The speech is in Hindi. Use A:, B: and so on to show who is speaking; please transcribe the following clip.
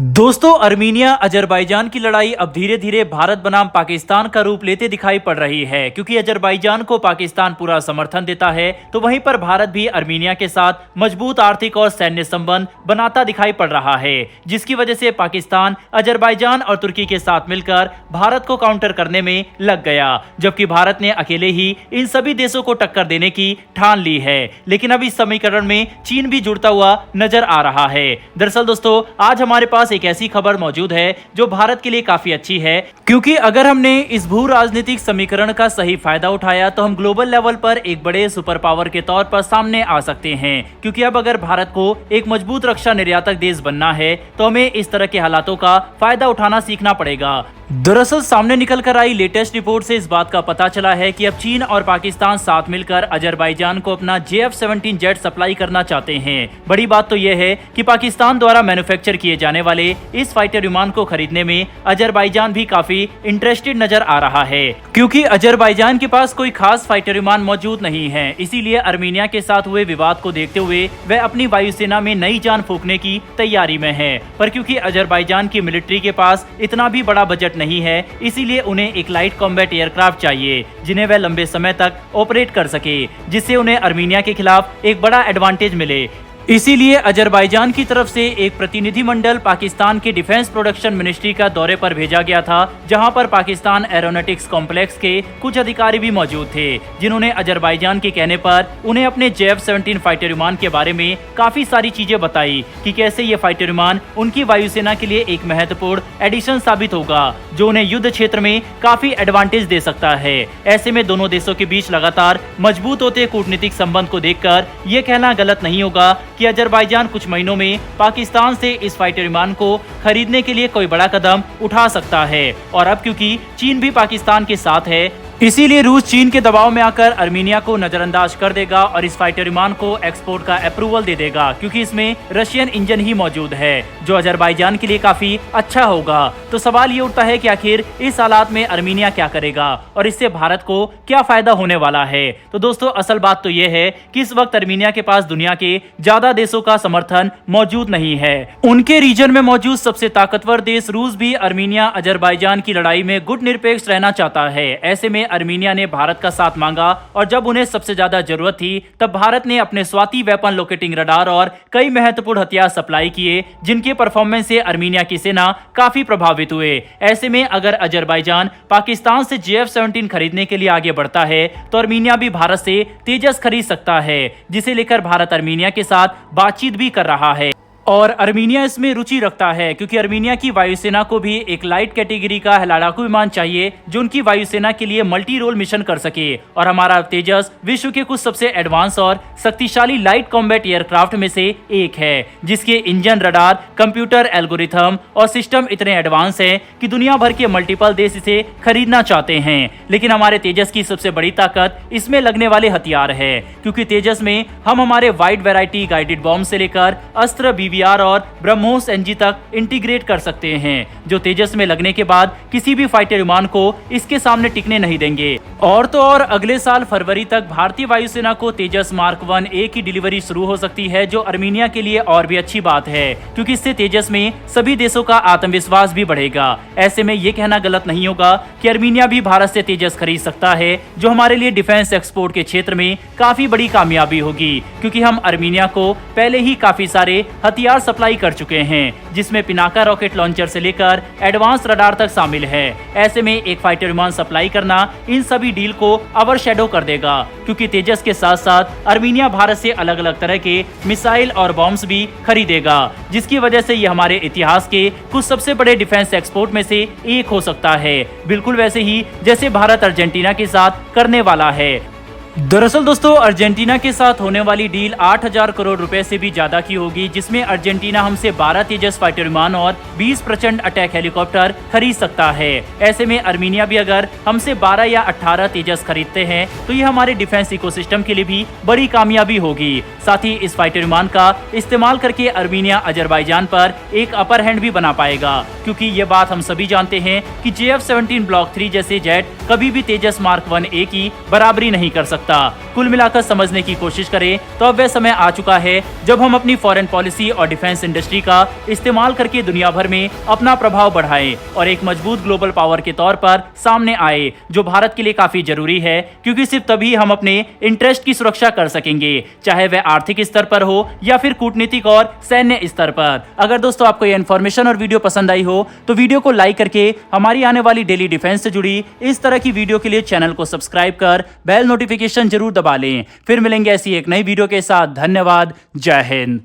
A: दोस्तों, अर्मीनिया अजरबैजान की लड़ाई अब धीरे धीरे भारत बनाम पाकिस्तान का रूप लेते दिखाई पड़ रही है। क्योंकि अजरबैजान को पाकिस्तान पूरा समर्थन देता है, तो वहीं पर भारत भी अर्मीनिया के साथ मजबूत आर्थिक और सैन्य संबंध बनाता दिखाई पड़ रहा है, जिसकी वजह से पाकिस्तान अजरबैजान और तुर्की के साथ मिलकर भारत को काउंटर करने में लग गया, जबकि भारत ने अकेले ही इन सभी देशों को टक्कर देने की ठान ली है। लेकिन अब इस समीकरण में चीन भी जुड़ता हुआ नजर आ रहा है। दरअसल दोस्तों, आज हमारे पास एक ऐसी खबर मौजूद है जो भारत के लिए काफी अच्छी है, क्योंकि अगर हमने इस भू राजनीतिक समीकरण का सही फायदा उठाया तो हम ग्लोबल लेवल पर एक बड़े सुपर पावर के तौर पर सामने आ सकते हैं। क्योंकि अब अगर भारत को एक मजबूत रक्षा निर्यातक देश बनना है तो हमें इस तरह के हालातों का फायदा उठाना सीखना पड़ेगा। दरअसल सामने निकल कर आई लेटेस्ट रिपोर्ट से इस बात का पता चला है कि अब चीन और पाकिस्तान साथ मिलकर अजरबैजान को अपना JF-17 जेट सप्लाई करना चाहते हैं। बड़ी बात तो यह है कि पाकिस्तान द्वारा मैन्युफैक्चर किए जाने वाले इस फाइटर विमान को खरीदने में अजरबैजान भी काफी इंटरेस्टेड नजर आ रहा है, क्योंकि अजरबैजान के पास कोई खास फाइटर विमान मौजूद नहीं है। इसीलिए अर्मीनिया के साथ हुए विवाद को देखते हुए वह अपनी वायुसेना में नई जान फूंकने की तैयारी में है। पर क्योंकि अजरबैजान की मिलिट्री के पास इतना भी बड़ा बजट नहीं है, इसीलिए उन्हें एक लाइट कॉम्बैट एयरक्राफ्ट चाहिए जिन्हें वह लंबे समय तक ऑपरेट कर सके, जिससे उन्हें अर्मीनिया के खिलाफ एक बड़ा एडवांटेज मिले। इसीलिए अजरबैजान की तरफ से एक प्रतिनिधिमंडल पाकिस्तान के डिफेंस प्रोडक्शन मिनिस्ट्री का दौरे पर भेजा गया था, जहां पर पाकिस्तान एरोनॉटिक्स कॉम्प्लेक्स के कुछ अधिकारी भी मौजूद थे, जिन्होंने अजरबैजान के कहने पर उन्हें अपने JF-17 फाइटर विमान के बारे में काफी सारी चीजें बताई कि कैसे ये फाइटर विमान उनकी वायुसेना के लिए एक महत्वपूर्ण एडिशन साबित होगा, जो उन्हें युद्ध क्षेत्र में काफी एडवांटेज दे सकता है। ऐसे में दोनों देशों के बीच लगातार मजबूत होते कूटनीतिक संबंध को देखकर यह कहना गलत नहीं होगा कि अजरबैजान कुछ महीनों में पाकिस्तान से इस फाइटर विमान को खरीदने के लिए कोई बड़ा कदम उठा सकता है। और अब क्योंकि चीन भी पाकिस्तान के साथ है, इसीलिए रूस चीन के दबाव में आकर अर्मीनिया को नजरअंदाज कर देगा और इस फाइटर विमान को एक्सपोर्ट का अप्रूवल दे देगा, क्योंकि इसमें रशियन इंजन ही मौजूद है, जो अजरबैजान के लिए काफी अच्छा होगा। तो सवाल ये उठता है कि आखिर इस हालात में अर्मीनिया क्या करेगा और इससे भारत को क्या फायदा होने वाला है। तो दोस्तों, असल बात तो ये है कि इस वक्त अर्मीनिया के पास दुनिया के ज्यादा देशों का समर्थन मौजूद नहीं है। उनके रीजन में मौजूद सबसे ताकतवर देश रूस भी अर्मीनिया अजरबैजान की लड़ाई में गुट निरपेक्ष रहना चाहता है। ऐसे में अर्मीनिया ने भारत का साथ मांगा और जब उन्हें सबसे ज्यादा जरूरत थी तब भारत ने अपने स्वाति वेपन लोकेटिंग रडार और कई महत्वपूर्ण हथियार सप्लाई किए, जिनके परफॉर्मेंस से अर्मीनिया की सेना काफी प्रभावित हुए। ऐसे में अगर अजरबैजान पाकिस्तान से JF-17 खरीदने के लिए आगे बढ़ता है तो अर्मीनिया भी भारत से तेजस खरीद सकता है, जिसे लेकर भारत अर्मीनिया के साथ बातचीत भी कर रहा है। और अर्मीनिया इसमें रुचि रखता है, क्योंकि अर्मीनिया की वायुसेना को भी एक लाइट कैटेगरी का लड़ाकू विमान चाहिए जो उनकी वायुसेना के लिए मल्टी रोल मिशन कर सके। और हमारा तेजस विश्व के कुछ सबसे एडवांस और शक्तिशाली लाइट कॉम्बैट एयरक्राफ्ट में से एक है, जिसके इंजन, रडार, कंप्यूटर, एल्गोरिथम और सिस्टम इतने एडवांस हैं कि दुनिया भर के मल्टीपल देश इसे खरीदना चाहते हैं। लेकिन हमारे तेजस की सबसे बड़ी ताकत इसमें लगने वाले हथियार है, क्योंकि तेजस में हम हमारे वाइड वैरायटी गाइडेड बॉम्ब से लेकर अस्त्र, BVR और ब्रह्मोस NG तक इंटीग्रेट कर सकते हैं, जो तेजस में लगने के बाद किसी भी फाइटर विमान को इसके सामने टिकने नहीं देंगे। और तो और अगले साल फरवरी तक भारतीय वायुसेना को तेजस मार्क 1A की डिलीवरी शुरू हो सकती है, जो अर्मीनिया के लिए और भी अच्छी बात है, क्योंकि इससे तेजस में सभी देशों का आत्मविश्वास भी बढ़ेगा। ऐसे में यह कहना गलत नहीं होगा कि अर्मीनिया भी भारत से तेजस खरीद सकता है, जो हमारे लिए डिफेंस एक्सपोर्ट के क्षेत्र में काफी बड़ी कामयाबी होगी, क्योंकि हम अर्मीनिया को पहले ही काफी सारे हथियार सप्लाई कर चुके हैं, जिसमें पिनाका रॉकेट लॉन्चर से लेकर एडवांस रडार तक शामिल है। ऐसे में एक फाइटर विमान सप्लाई करना इन सभी डील को ओवरशैडो कर देगा, क्योंकि तेजस के साथ साथ अर्मीनिया भारत से अलग अलग तरह के मिसाइल और बॉम्ब्स भी खरीदेगा, जिसकी वजह से ये हमारे इतिहास के कुछ सबसे बड़े डिफेंस एक्सपोर्ट में से एक हो सकता है, बिल्कुल वैसे ही जैसे भारत अर्जेंटीना के साथ करने वाला है। दरअसल दोस्तों, अर्जेंटीना के साथ होने वाली डील 8,000 करोड़ रुपए से भी ज्यादा की होगी, जिसमें अर्जेंटीना हमसे 12 तेजस फाइटर विमान और 20 प्रचंड अटैक हेलीकॉप्टर खरीद सकता है। ऐसे में अर्मीनिया भी अगर हमसे 12 या 18 तेजस खरीदते हैं तो ये हमारे डिफेंस इकोसिस्टम के लिए भी बड़ी कामयाबी होगी। साथ ही इस फाइटर विमान का इस्तेमाल करके अर्मीनिया अजरबैजान पर एक अपर हैंड भी बना पाएगा, क्योंकि ये बात हम सभी जानते हैं कि JF-17 ब्लॉक 3 जैसे जेट कभी भी तेजस मार्क 1A की बराबरी नहीं कर सकते। सकता। कुल मिलाकर समझने की कोशिश करें तो अब वह समय आ चुका है जब हम अपनी फॉरेन पॉलिसी और डिफेंस इंडस्ट्री का इस्तेमाल करके दुनिया भर में अपना प्रभाव बढ़ाएं और एक मजबूत ग्लोबल पावर के तौर पर सामने आए, जो भारत के लिए काफी जरूरी है, क्योंकि सिर्फ तभी हम अपने इंटरेस्ट की सुरक्षा कर सकेंगे, चाहे वह आर्थिक स्तर पर हो या फिर कूटनीतिक और सैन्य स्तर पर। अगर दोस्तों आपको यह इन्फॉर्मेशन और वीडियो पसंद आई हो तो वीडियो को लाइक करके हमारी आने वाली डेली डिफेंस से जुड़ी इस तरह की वीडियो के लिए चैनल को सब्सक्राइब कर बेल नोटिफिकेशन जरूर दबा लें। फिर मिलेंगे ऐसी एक नई वीडियो के साथ। धन्यवाद। जय हिंद।